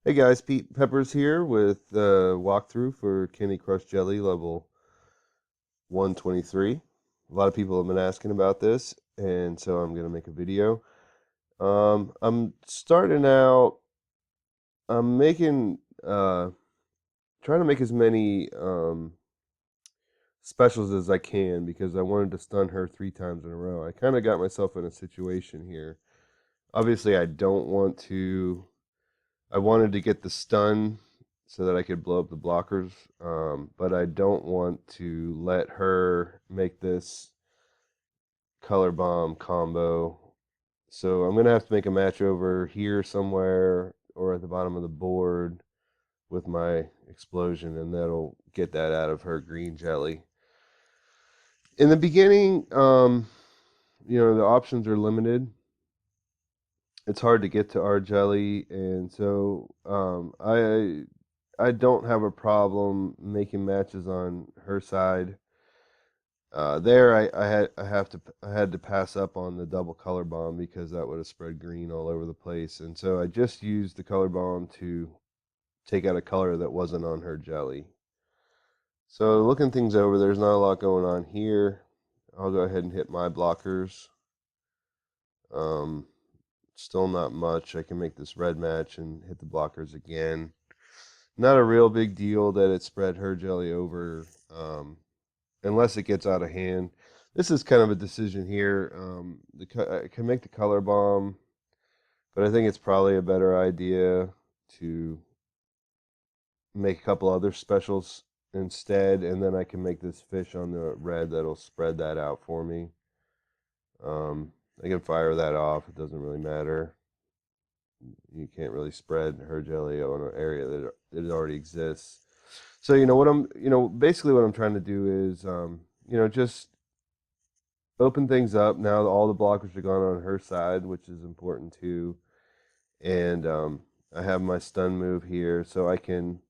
Hey guys, Pete Peppers here with the walkthrough for Candy Crush Jelly level 123. A lot of people have been asking about this, and so I'm going to make a video. I'm starting out, I'm making, trying to make as many specials as I can because I wanted to stun her 3 times in a row. I kind of got myself in a situation here. Obviously, I wanted to get the stun so that I could blow up the blockers, but I don't want to let her make this color bomb combo. So I'm going to have to make a match over here somewhere or at the bottom of the board with my explosion, and that'll get that out of her green jelly. In the beginning, the options are limited. It's hard to get to our jelly, and so I don't have a problem making matches on her side. There, I had to pass up on the double color bomb because that would have spread green all over the place, and so I just used the color bomb to take out a color that wasn't on her jelly. So looking things over, there's not a lot going on here. I'll go ahead and hit my blockers. Um, Still not much. I can make this red match and hit the blockers again. Not a real big deal that it spread her jelly over, unless it gets out of hand. This is kind of a decision here. I can make the color bomb, but I think it's probably a better idea to make a couple other specials instead, and then I can make this fish on the red that'll spread that out for me. I can fire that off. It doesn't really matter. You can't really spread her jelly on an area that it already exists. So basically what I'm trying to do is, just open things up. Now all the blockers are gone on her side, which is important too. And I have my stun move here, so I can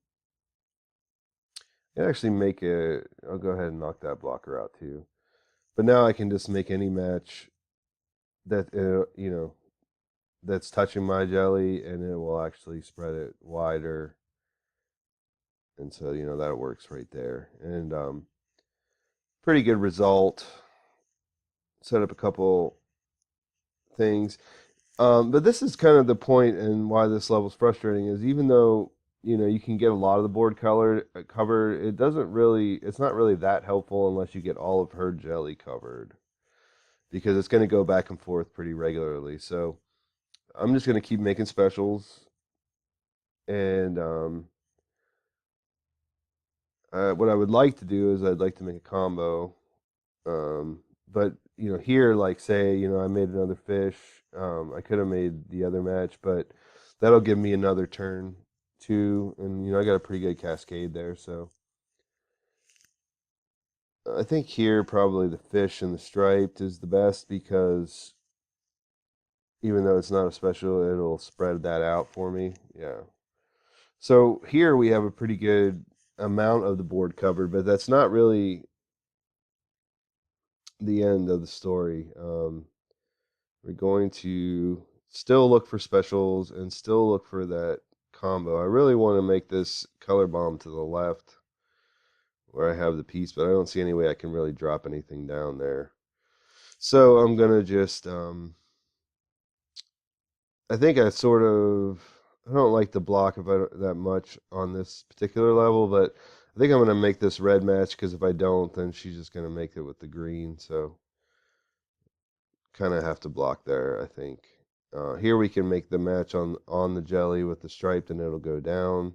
actually make a. I'll go ahead and knock that blocker out too. But now I can just make any match that that's touching my jelly, and it will actually spread it wider. And so that works right there, and pretty good result. Set up a couple things. But this is kind of the point and why this level's frustrating is even though you can get a lot of the board color covered, it's not really that helpful unless you get all of her jelly covered because it's going to go back and forth pretty regularly. So I'm just going to keep making specials, and what I would like to do is I'd like to make a combo. But here, like say, I made another fish. I could have made the other match, but that'll give me another turn too, and I got a pretty good cascade there. So I think here probably the fish and the striped is the best because even though it's not a special, it'll spread that out for me. Yeah. So here we have a pretty good amount of the board covered, but that's not really the end of the story. We're going to still look for specials and still look for that combo. I really want to make this color bomb to the left where I have the piece, but I don't see any way I can really drop anything down there. So I'm going to just, I think I don't like the block if that much on this particular level, but I think I'm going to make this red match because if I don't, then she's just going to make it with the green. So kind of have to block there, I think. Here we can make the match on the jelly with the striped, and it'll go down,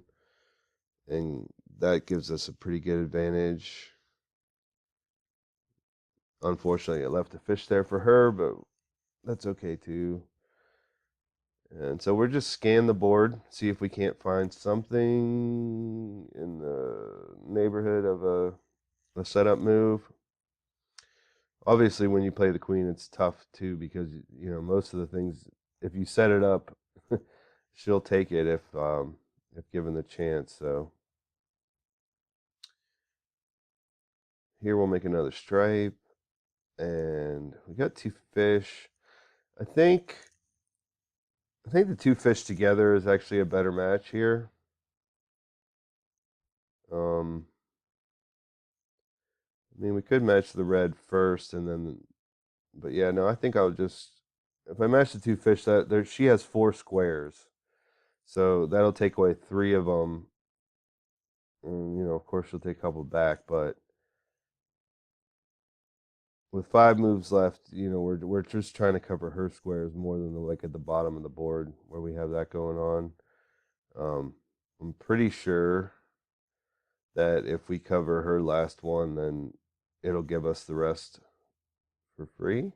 and that gives us a pretty good advantage. Unfortunately, it left a fish there for her, but that's okay too. And so we're just scan the board, see if we can't find something in the neighborhood of a setup move. Obviously, when you play the queen, it's tough too because most of the things, if you set it up, she'll take it if given the chance. So here we'll make another stripe, and we got 2 fish. I think I think the two fish together is actually a better match here. Um, I mean, we could match the red first, and then, but yeah, no, I think I'll just if I match the two fish, that there she has four squares, so that'll take away three of them. And, of course, she'll take a couple back, but with five moves left, we're just trying to cover her squares more than like at the bottom of the board where we have that going on. Um, I'm pretty sure that if we cover her last one, then it'll give us the rest for free.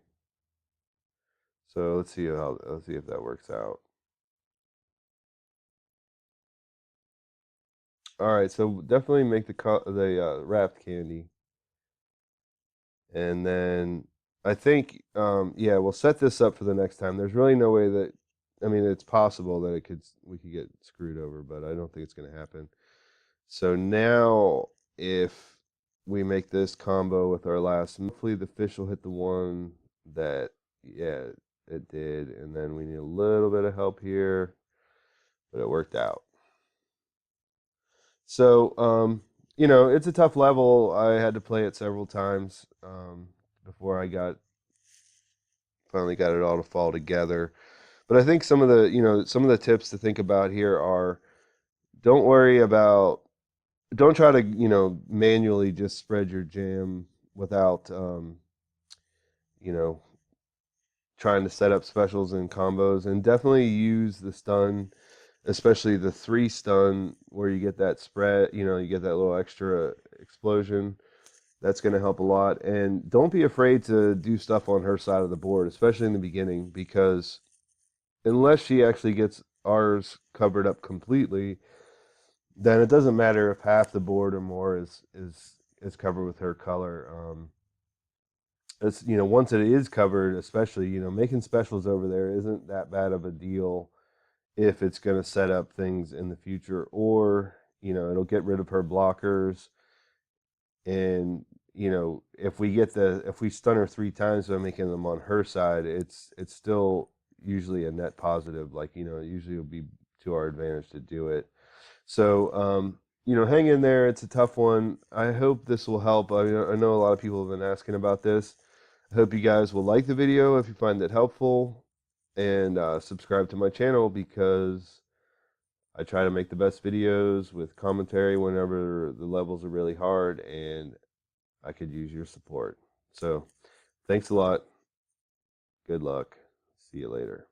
So let's see if that works out. All right, so definitely make the wrapped candy, and then I think yeah, we'll set this up for the next time. There's really no way that I mean it's possible that we could get screwed over, but I don't think it's going to happen. So now if we make this combo with our last, hopefully the fish will hit the one that yeah it did, and then we need a little bit of help here, but it worked out. So, it's a tough level. I had to play it several times before I finally got it all to fall together. But I think some of the tips to think about here are don't worry about, don't try to, manually just spread your jam without, you know, trying to set up specials and combos, and definitely use the stun, especially the three stun where you get that spread, you get that little extra explosion. That's going to help a lot. And don't be afraid to do stuff on her side of the board, especially in the beginning, because unless she actually gets ours covered up completely, then it doesn't matter if half the board or more is covered with her color. It's once it is covered, especially making specials over there isn't that bad of a deal if it's going to set up things in the future, or it'll get rid of her blockers. And if we stun her three times by making them on her side, it's still usually a net positive. Like it usually will be to our advantage to do it. So hang in there. It's a tough one. I hope this will help. I know a lot of people have been asking about this. I hope you guys will like the video if you find it helpful, and subscribe to my channel because I try to make the best videos with commentary whenever the levels are really hard, and I could use your support. So, thanks a lot. Good luck. See you later.